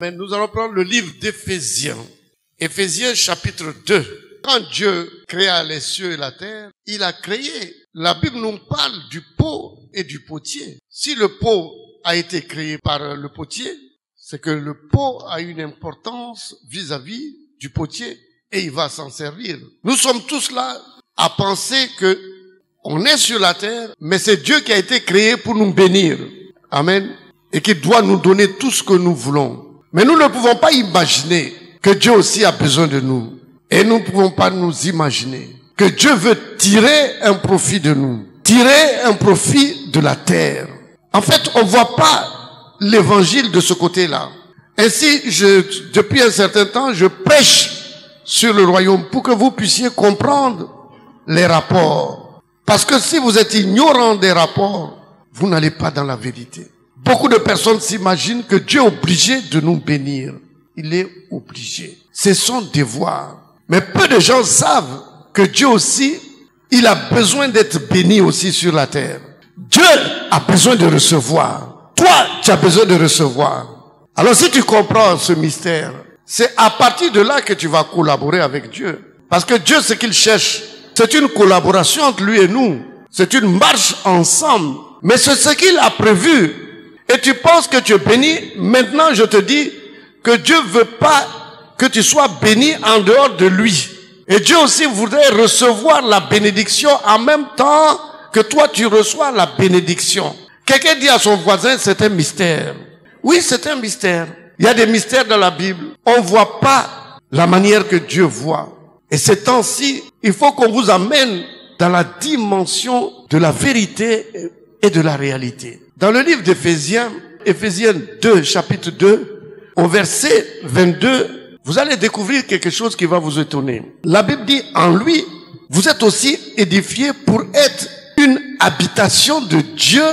Mais nous allons prendre le livre d'Éphésiens. Éphésiens chapitre 2. Quand Dieu créa les cieux et la terre, il a créé. La Bible nous parle du pot et du potier. Si le pot a été créé par le potier, c'est que le pot a une importance vis-à-vis du potier et il va s'en servir. Nous sommes tous là à penser que on est sur la terre, mais c'est Dieu qui a été créé pour nous bénir. Amen. Et qui doit nous donner tout ce que nous voulons. Mais nous ne pouvons pas imaginer que Dieu aussi a besoin de nous. Et nous ne pouvons pas nous imaginer que Dieu veut tirer un profit de nous. Tirer un profit de la terre. En fait, on ne voit pas l'évangile de ce côté-là. Ainsi, depuis un certain temps, je prêche sur le royaume pour que vous puissiez comprendre les rapports. Parce que si vous êtes ignorant des rapports, vous n'allez pas dans la vérité. Beaucoup de personnes s'imaginent que Dieu est obligé de nous bénir. Il est obligé. C'est son devoir. Mais peu de gens savent que Dieu aussi, il a besoin d'être béni aussi sur la terre. Dieu a besoin de recevoir. Toi, tu as besoin de recevoir. Alors si tu comprends ce mystère, c'est à partir de là que tu vas collaborer avec Dieu. Parce que Dieu, ce qu'il cherche, c'est une collaboration entre lui et nous. C'est une marche ensemble. Mais c'est ce qu'il a prévu. Et tu penses que tu es béni. Maintenant, je te dis que Dieu veut pas que tu sois béni en dehors de lui. Et Dieu aussi voudrait recevoir la bénédiction en même temps que toi tu reçois la bénédiction. Quelqu'un dit à son voisin, c'est un mystère. Oui, c'est un mystère. Il y a des mystères dans la Bible. On ne voit pas la manière que Dieu voit. Et ces temps-ci, il faut qu'on vous amène dans la dimension de la vérité et de la réalité. Dans le livre d'Éphésiens, Éphésiens 2, chapitre 2, au verset 22, vous allez découvrir quelque chose qui va vous étonner. La Bible dit, en lui, vous êtes aussi édifiés pour être une habitation de Dieu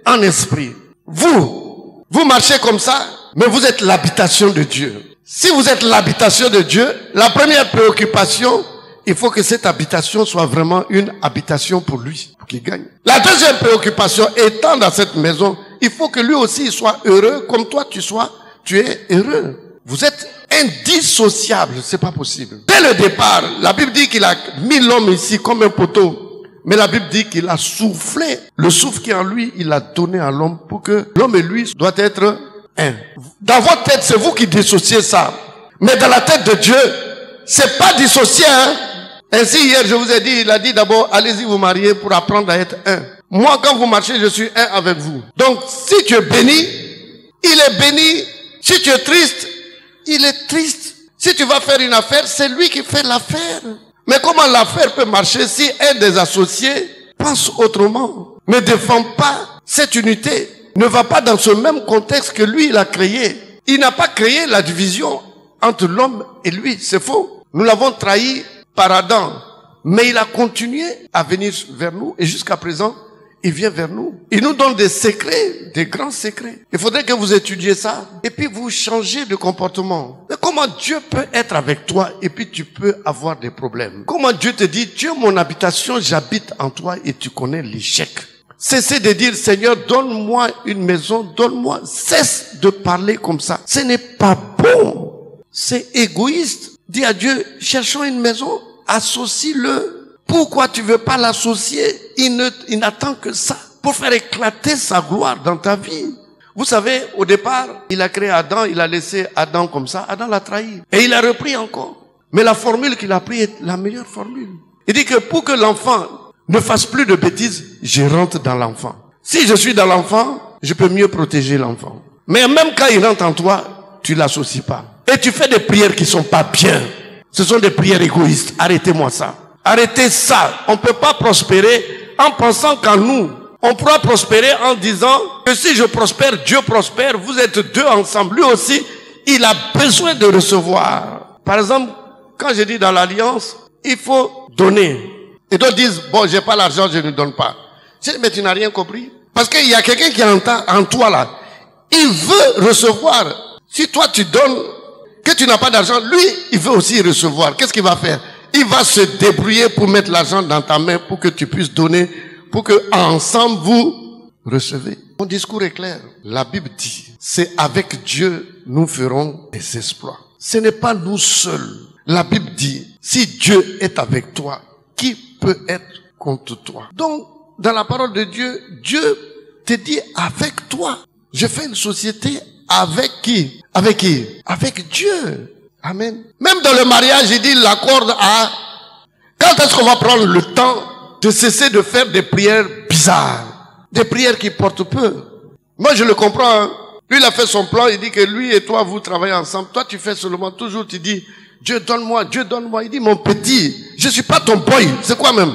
en esprit. Vous marchez comme ça, mais vous êtes l'habitation de Dieu. Si vous êtes l'habitation de Dieu, la première préoccupation, il faut que cette habitation soit vraiment une habitation pour lui, pour qu'il gagne. La deuxième préoccupation, étant dans cette maison, il faut que lui aussi soit heureux, comme toi tu es heureux. Vous êtes indissociables, c'est pas possible. Dès le départ, la Bible dit qu'il a mis l'homme ici comme un poteau. Mais la Bible dit qu'il a soufflé. Le souffle qui est en lui, il l'a donné à l'homme pour que l'homme et lui doivent être un. Dans votre tête, c'est vous qui dissociez ça. Mais dans la tête de Dieu, c'est pas dissocié, hein. Ainsi, hier, je vous ai dit, il a dit d'abord, allez-y vous marier pour apprendre à être un. Moi, quand vous marchez, je suis un avec vous. Donc, si tu es béni, il est béni. Si tu es triste, il est triste. Si tu vas faire une affaire, c'est lui qui fait l'affaire. Mais comment l'affaire peut marcher si un des associés pense autrement, ne défend pas cette unité, ne va pas dans ce même contexte que lui, il a créé. Il n'a pas créé la division entre l'homme et lui, c'est faux. Nous l'avons trahi par Adam, mais il a continué à venir vers nous et jusqu'à présent, il vient vers nous. Il nous donne des secrets, des grands secrets. Il faudrait que vous étudiez ça et puis vous changez de comportement. Mais comment Dieu peut être avec toi et puis tu peux avoir des problèmes? Comment Dieu te dit, tu es mon habitation, j'habite en toi et tu connais l'échec? Cessez de dire, Seigneur, donne-moi une maison, donne-moi. Cesse de parler comme ça. Ce n'est pas bon. C'est égoïste. Dis à Dieu, cherchons une maison, associe-le. Pourquoi tu veux pas l'associer? Il n'attend que ça pour faire éclater sa gloire dans ta vie. Vous savez, au départ, il a créé Adam, il a laissé Adam comme ça. Adam l'a trahi. Et il a repris encore. Mais la formule qu'il a prise est la meilleure formule. Il dit que pour que l'enfant ne fasse plus de bêtises, je rentre dans l'enfant. Si je suis dans l'enfant, je peux mieux protéger l'enfant. Mais même quand il rentre en toi, tu l'associes pas. Et tu fais des prières qui sont pas bien. Ce sont des prières égoïstes. Arrêtez-moi ça. Arrêtez ça. On ne peut pas prospérer en pensant qu'en nous. On pourra prospérer en disant que si je prospère, Dieu prospère. Vous êtes deux ensemble. Lui aussi, il a besoin de recevoir. Par exemple, quand je dis dans l'alliance, il faut donner. Et d'autres disent, bon, j'ai pas l'argent, je ne donne pas. Mais tu n'as rien compris. Parce qu'il y a quelqu'un qui entend en toi là. Il veut recevoir. Si toi tu donnes, que tu n'as pas d'argent, lui, il veut aussi recevoir. Qu'est-ce qu'il va faire? Il va se débrouiller pour mettre l'argent dans ta main pour que tu puisses donner, pour que ensemble vous recevez. Mon discours est clair. La Bible dit, c'est avec Dieu nous ferons des exploits. Ce n'est pas nous seuls. La Bible dit, si Dieu est avec toi, qui peut être contre toi? Donc, dans la parole de Dieu, Dieu te dit avec toi. Je fais une société avec qui? Avec qui? Avec Dieu. Amen. Même dans le mariage, il dit l'accorde à... Quand est-ce qu'on va prendre le temps de cesser de faire des prières bizarres? Des prières qui portent peu. Moi, je le comprends. Hein. Lui, il a fait son plan. Il dit que lui et toi, vous travaillez ensemble. Toi, tu fais seulement toujours, tu dis, Dieu donne-moi, Dieu donne-moi. Il dit, mon petit, je suis pas ton boy. C'est quoi même?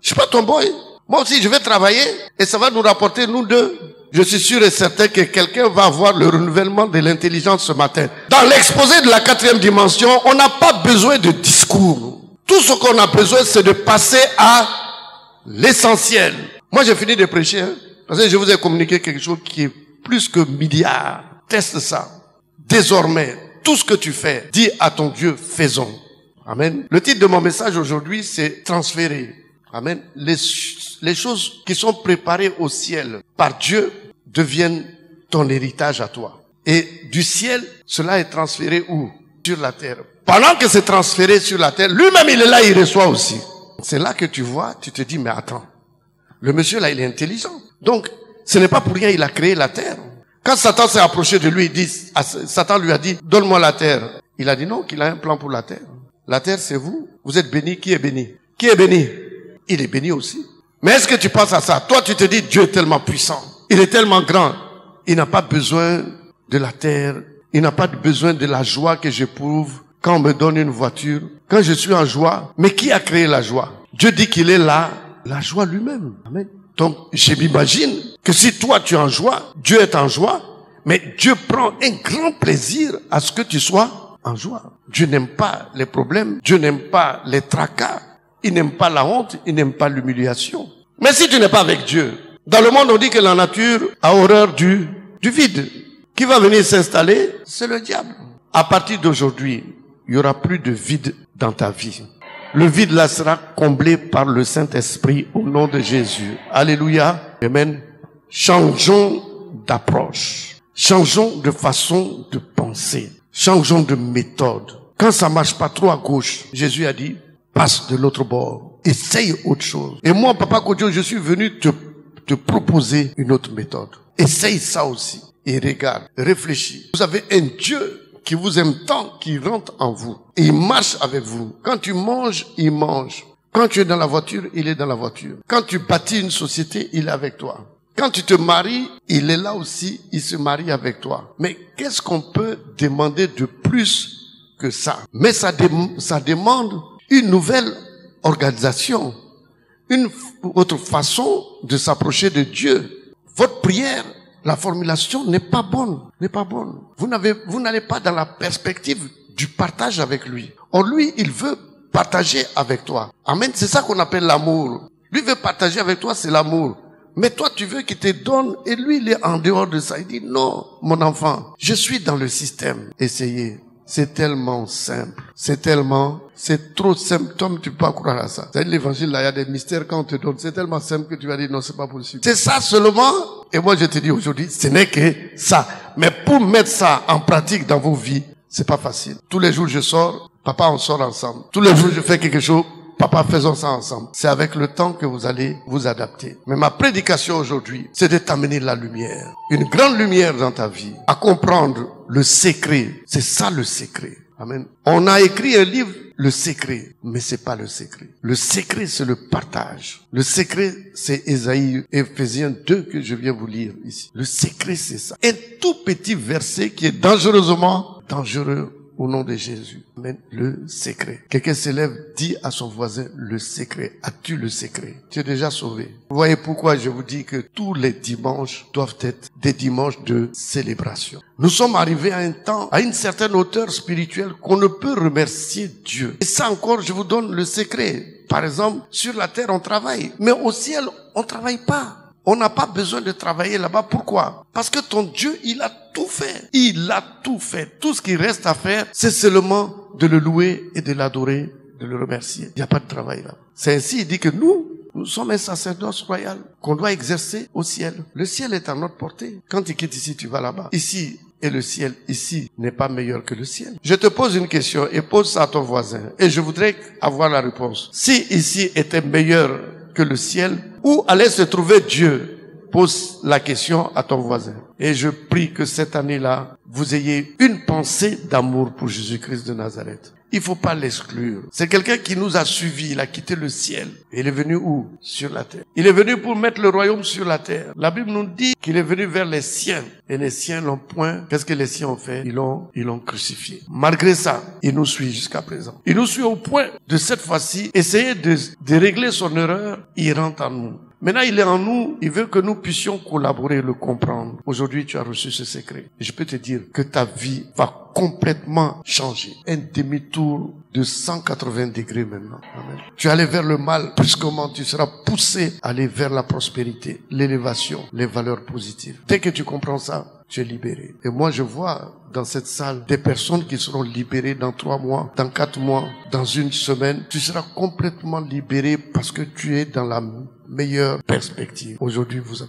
Je suis pas ton boy. Moi aussi, je vais travailler et ça va nous rapporter, nous deux. Je suis sûr et certain que quelqu'un va avoir le renouvellement de l'intelligence ce matin. Dans l'exposé de la 4e dimension, on n'a pas besoin de discours. Tout ce qu'on a besoin, c'est de passer à l'essentiel. Moi, j'ai fini de prêcher, hein, parce que je vous ai communiqué quelque chose qui est plus que milliard. Teste ça. Désormais, tout ce que tu fais, dis à ton Dieu, faisons. Amen. Le titre de mon message aujourd'hui, c'est transférer. Amen. Les choses qui sont préparées au ciel par Dieu deviennent ton héritage à toi. Et du ciel, cela est transféré où? Sur la terre. Pendant que c'est transféré sur la terre, lui-même il est là, il reçoit aussi. C'est là que tu vois, tu te dis, mais attends, le monsieur là, il est intelligent. Donc, ce n'est pas pour rien, il a créé la terre. Quand Satan s'est approché de lui, Satan lui a dit, donne-moi la terre. Il a dit non, qu'il a un plan pour la terre. La terre, c'est vous. Vous êtes béni. Qui est béni? Qui est béni? Il est béni aussi. Mais est-ce que tu penses à ça? Toi, tu te dis, Dieu est tellement puissant. Il est tellement grand. Il n'a pas besoin de la terre. Il n'a pas besoin de la joie que j'éprouve quand on me donne une voiture. Quand je suis en joie. Mais qui a créé la joie? Dieu dit qu'il est là. La joie lui-même. Amen. Donc, je m'imagine que si toi tu es en joie, Dieu est en joie, mais Dieu prend un grand plaisir à ce que tu sois en joie. Dieu n'aime pas les problèmes. Dieu n'aime pas les tracas. Il n'aime pas la honte, il n'aime pas l'humiliation. Mais si tu n'es pas avec Dieu, dans le monde on dit que la nature a horreur du vide. Qui va venir s'installer? C'est le diable. À partir d'aujourd'hui, il n'y aura plus de vide dans ta vie. Le vide là sera comblé par le Saint-Esprit au nom de Jésus. Alléluia. Amen. Changeons d'approche. Changeons de façon de penser. Changeons de méthode. Quand ça marche pas trop à gauche, Jésus a dit, passe de l'autre bord. Essaye autre chose. Et moi, Papa Kodjo, je suis venu te proposer une autre méthode. Essaye ça aussi. Et regarde, réfléchis. Vous avez un Dieu qui vous aime tant, qui rentre en vous. Et il marche avec vous. Quand tu manges, il mange. Quand tu es dans la voiture, il est dans la voiture. Quand tu bâtis une société, il est avec toi. Quand tu te maries, il est là aussi, il se marie avec toi. Mais qu'est-ce qu'on peut demander de plus que ça? Mais ça demande une nouvelle organisation, une autre façon de s'approcher de Dieu. Votre prière, la formulation n'est pas bonne, n'est pas bonne. Vous n'allez pas dans la perspective du partage avec lui. Or lui, il veut partager avec toi. Amen. C'est ça qu'on appelle l'amour. Lui veut partager avec toi, c'est l'amour. Mais toi, tu veux qu'il te donne et lui, il est en dehors de ça. Il dit non, mon enfant, je suis dans le système. Essayez. C'est tellement simple. C'est trop simple. Toi, tu peux pas croire à ça. C'est l'évangile, là, il y a des mystères quand on te donne. C'est tellement simple que tu vas dire non, c'est pas possible. C'est ça seulement. Et moi, je te dis aujourd'hui, ce n'est que ça. Mais pour mettre ça en pratique dans vos vies, c'est pas facile. Tous les jours, je sors. Papa, on sort ensemble. Tous les jours, je fais quelque chose. Papa, faisons ça ensemble. C'est avec le temps que vous allez vous adapter. Mais ma prédication aujourd'hui, c'est de t'amener la lumière. Une grande lumière dans ta vie. À comprendre le secret. C'est ça le secret. Amen. On a écrit un livre, le secret. Mais c'est pas le secret. Le secret, c'est le partage. Le secret, c'est Éphésiens 2 que je viens vous lire ici. Le secret, c'est ça. Un tout petit verset qui est dangereusement dangereux. Au nom de Jésus. Amen. Le secret. Quelqu'un s'élève, dit à son voisin, le secret. As-tu le secret? Tu es déjà sauvé. Vous voyez pourquoi je vous dis que tous les dimanches doivent être des dimanches de célébration. Nous sommes arrivés à un temps, à une certaine hauteur spirituelle qu'on ne peut remercier Dieu. Et ça encore, je vous donne le secret. Par exemple, sur la terre, on travaille. Mais au ciel, on travaille pas. On n'a pas besoin de travailler là-bas. Pourquoi? Parce que ton Dieu, il a tout fait. Il a tout fait. Tout ce qui reste à faire, c'est seulement de le louer et de l'adorer, de le remercier. Il n'y a pas de travail là. C'est ainsi, il dit que nous sommes un sacerdoce royal qu'on doit exercer au ciel. Le ciel est à notre portée. Quand tu quittes ici, tu vas là-bas. Ici, et le ciel ici n'est pas meilleur que le ciel. Je te pose une question et pose ça à ton voisin. Et je voudrais avoir la réponse. Si ici était meilleur que le ciel, où allait se trouver Dieu? Pose la question à ton voisin. Et je prie que cette année-là, vous ayez une pensée d'amour pour Jésus-Christ de Nazareth. Il faut pas l'exclure. C'est quelqu'un qui nous a suivis. Il a quitté le ciel. Et il est venu où? Sur la terre. Il est venu pour mettre le royaume sur la terre. La Bible nous dit qu'il est venu vers les siens. Et les siens l'ont point. Qu'est-ce que les siens ont fait? Ils l'ont crucifié. Malgré ça, il nous suit jusqu'à présent. Il nous suit au point de cette fois-ci essayer de régler son erreur. Il rentre en nous. Maintenant, il est en nous, il veut que nous puissions collaborer et le comprendre. Aujourd'hui, tu as reçu ce secret. Et je peux te dire que ta vie va complètement changer. Un demi-tour de 180 degrés maintenant. Amen. Tu allais vers le mal, brusquement, tu seras poussé à aller vers la prospérité, l'élévation, les valeurs positives. Dès que tu comprends ça, tu es libéré. Et moi, je vois dans cette salle des personnes qui seront libérées dans 3 mois, dans 4 mois, dans une semaine. Tu seras complètement libéré parce que tu es dans la meilleure perspective. Aujourd'hui, vous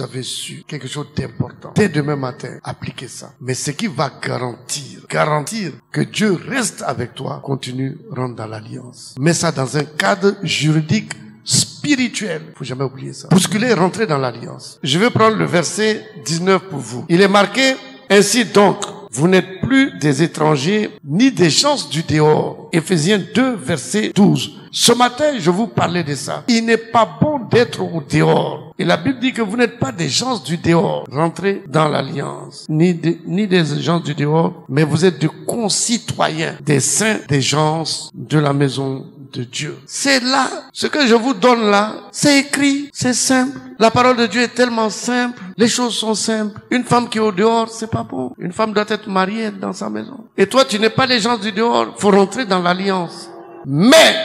avez su quelque chose d'important. Dès demain matin, appliquez ça. Mais ce qui va garantir que Dieu reste avec toi, continue, rentre dans l'alliance. Mets ça dans un cadre juridique spirituel. Faut jamais oublier ça. Bousculer, rentrer dans l'alliance. Je vais prendre le verset 19 pour vous. Il est marqué, ainsi donc, vous n'êtes plus des étrangers, ni des gens du dehors. Éphésiens 2, verset 12. Ce matin, je vous parlais de ça. Il n'est pas bon d'être au dehors. Et la Bible dit que vous n'êtes pas des gens du dehors. Rentrez dans l'alliance. Ni des gens du dehors, mais vous êtes des concitoyens, des saints, des gens de la maison de Dieu. C'est là, ce que je vous donne là, c'est écrit, c'est simple. La parole de Dieu est tellement simple, les choses sont simples. Une femme qui est au dehors, c'est pas bon. Une femme doit être mariée dans sa maison. Et toi, tu n'es pas les gens du dehors, faut rentrer dans l'alliance. Mais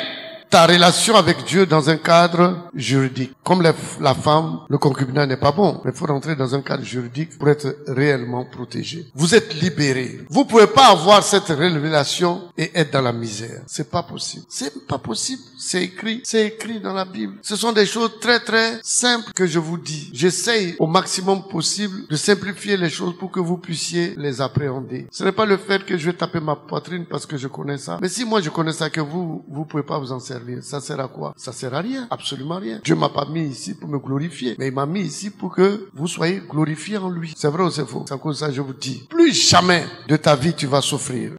ta relation avec Dieu dans un cadre juridique. Comme la femme, le concubinat n'est pas bon, mais il faut rentrer dans un cadre juridique pour être réellement protégé. Vous êtes libérés. Vous pouvez pas avoir cette révélation et être dans la misère. C'est pas possible. C'est pas possible. C'est écrit dans la Bible. Ce sont des choses très très simples que je vous dis. J'essaye au maximum possible de simplifier les choses pour que vous puissiez les appréhender. Ce n'est pas le fait que je vais taper ma poitrine parce que je connais ça. Mais si moi je connais ça que vous pouvez pas vous en servir. Ça sert à quoi? Ça sert à rien, absolument rien. Dieu m'a pas mis ici pour me glorifier, mais il m'a mis ici pour que vous soyez glorifiés en lui. C'est vrai ou c'est faux? C'est à cause de ça que je vous dis, plus jamais de ta vie tu vas souffrir.